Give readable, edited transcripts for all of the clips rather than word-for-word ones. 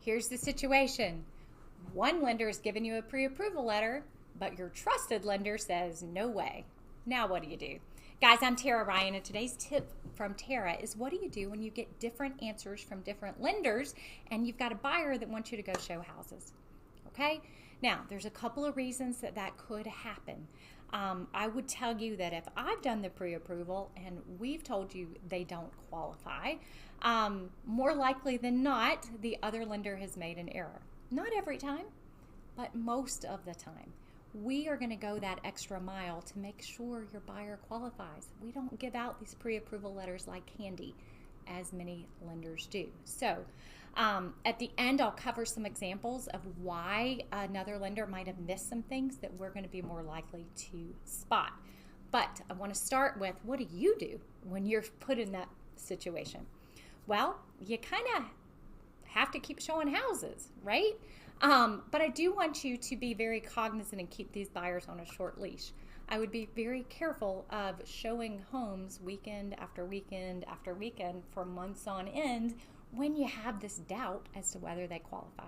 Here's the situation. One lender has given you a pre-approval letter, but your trusted lender says no way. Now what do? Guys, I'm Tara Ryan, and today's tip from Tara is what do you do when you get different answers from different lenders and you've got a buyer that wants you to go show houses? Okay? Now, there's a couple of reasons that could happen. I would tell you that if I've done the pre-approval and we've told you they don't qualify, more likely than not, the other lender has made an error. Not every time, but most of the time. We are going to go that extra mile to make sure your buyer qualifies. We don't give out these pre-approval letters like candy, as many lenders do. So at the end, I'll cover some examples of why another lender might have missed some things that we're going to be more likely to spot. But I want to start with, what do you do when you're put in that situation? Well, you kind of have to keep showing houses, right? But I do want you to be very cognizant and keep these buyers on a short leash. I would be very careful of showing homes weekend after weekend after weekend for months on end when you have this doubt as to whether they qualify,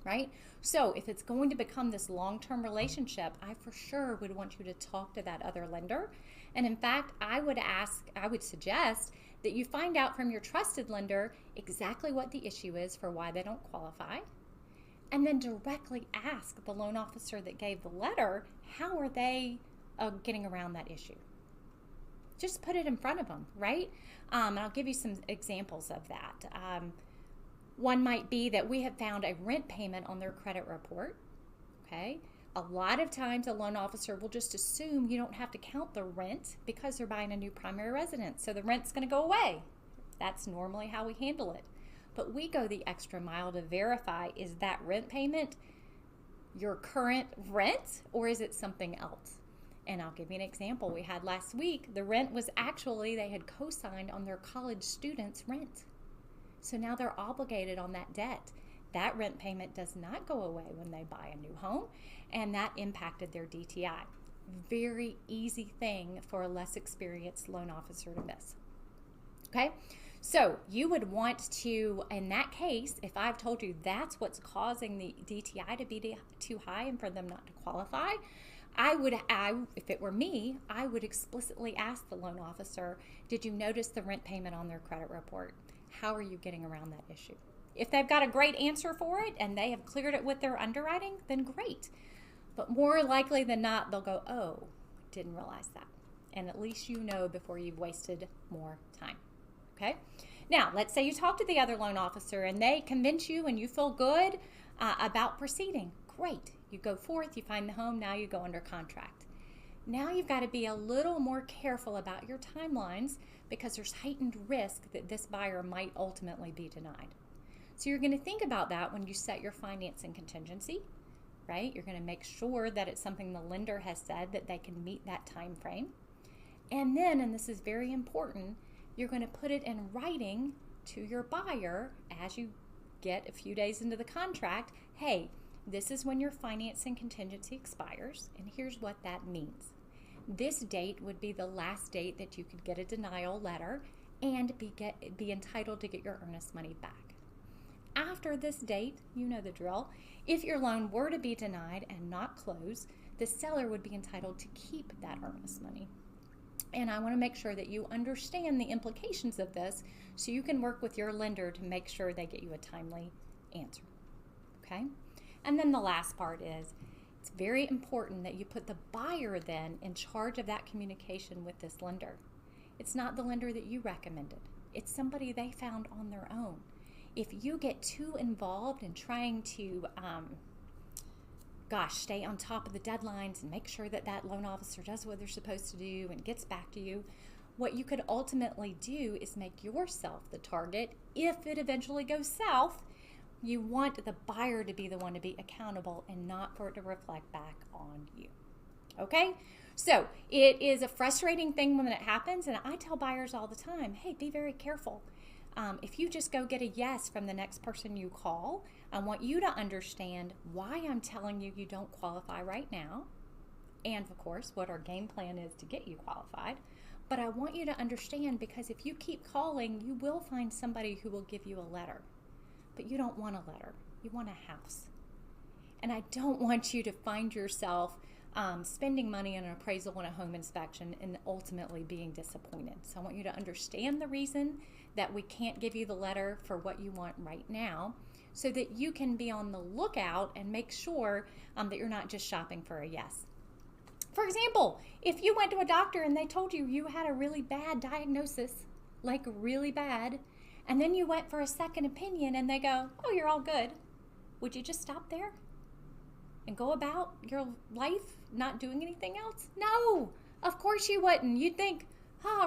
right? So if it's going to become this long-term relationship, I for sure would want you to talk to that other lender. And in fact, I would suggest that you find out from your trusted lender exactly what the issue is for why they don't qualify, and then directly ask the loan officer that gave the letter, how are they getting around that issue? Just put it in front of them, right? And I'll give you some examples of that. One might be that we have found a rent payment on their credit report, okay? A lot of times a loan officer will just assume you don't have to count the rent because they're buying a new primary residence, so the rent's going to go away. That's normally how we handle it. But we go the extra mile to verify, is that rent payment your current rent or is it something else? And I'll give you an example. We had last week, the rent was actually, they had co-signed on their college students' rent. So now they're obligated on that debt. That rent payment does not go away when they buy a new home, and that impacted their DTI. Very easy thing for a less experienced loan officer to miss. Okay? So you would want to, in that case, if I've told you that's what's causing the DTI to be too high and for them not to qualify, if it were me, I would explicitly ask the loan officer, did you notice the rent payment on their credit report? How are you getting around that issue? If they've got a great answer for it and they have cleared it with their underwriting, then great. But more likely than not, they'll go, oh, didn't realize that. And at least you know before you've wasted more time. Okay? Now, let's say you talk to the other loan officer and they convince you and you feel good about proceeding. Great. You go forth, you find the home, now you go under contract. Now you've got to be a little more careful about your timelines because there's heightened risk that this buyer might ultimately be denied. So you're going to think about that when you set your financing contingency, right? You're going to make sure that it's something the lender has said that they can meet that time frame. And then, and this is very important, you're going to put it in writing to your buyer as you get a few days into the contract. Hey, this is when your financing contingency expires, and here's what that means. This date would be the last date that you could get a denial letter and be entitled to get your earnest money back. After this date, you know the drill. If your loan were to be denied and not close, the seller would be entitled to keep that earnest money. And I want to make sure that you understand the implications of this so you can work with your lender to make sure they get you a timely answer. Okay? And then the last part is, it's very important that you put the buyer then in charge of that communication with this lender. It's not the lender that you recommended. It's somebody they found on their own. If you get too involved in trying to stay on top of the deadlines and make sure that that loan officer does what they're supposed to do and gets back to you, what you could ultimately do is make yourself the target. If it eventually goes south, you want the buyer to be the one to be accountable and not for it to reflect back on you. Okay? So it is a frustrating thing when it happens, and I tell buyers all the time, hey, be very careful. If you just go get a yes from the next person you call, I want you to understand why I'm telling you you don't qualify right now, and of course what our game plan is to get you qualified. But I want you to understand, because if you keep calling, you will find somebody who will give you a letter. but you don't want a letter. You want a house. And I don't want you to find yourself spending money on an appraisal and a home inspection and ultimately being disappointed. So I want you to understand the reason that we can't give you the letter for what you want right now, so that you can be on the lookout and make sure that you're not just shopping for a yes. For example, if you went to a doctor and they told you you had a really bad diagnosis, like really bad, and then you went for a second opinion and they go, oh, you're all good, would you just stop there and go about your life not doing anything else? No, of course you wouldn't. You'd think,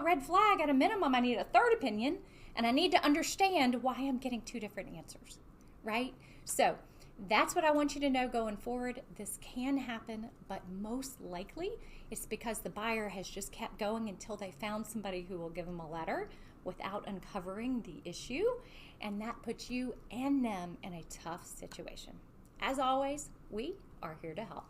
red flag, at a minimum I need a third opinion, and I need to understand why I'm getting two different answers, right? So that's what I want you to know going forward. This can happen, but most likely it's because the buyer has just kept going until they found somebody who will give them a letter without uncovering the issue, and that puts you and them in a tough situation. As always, we are here to help.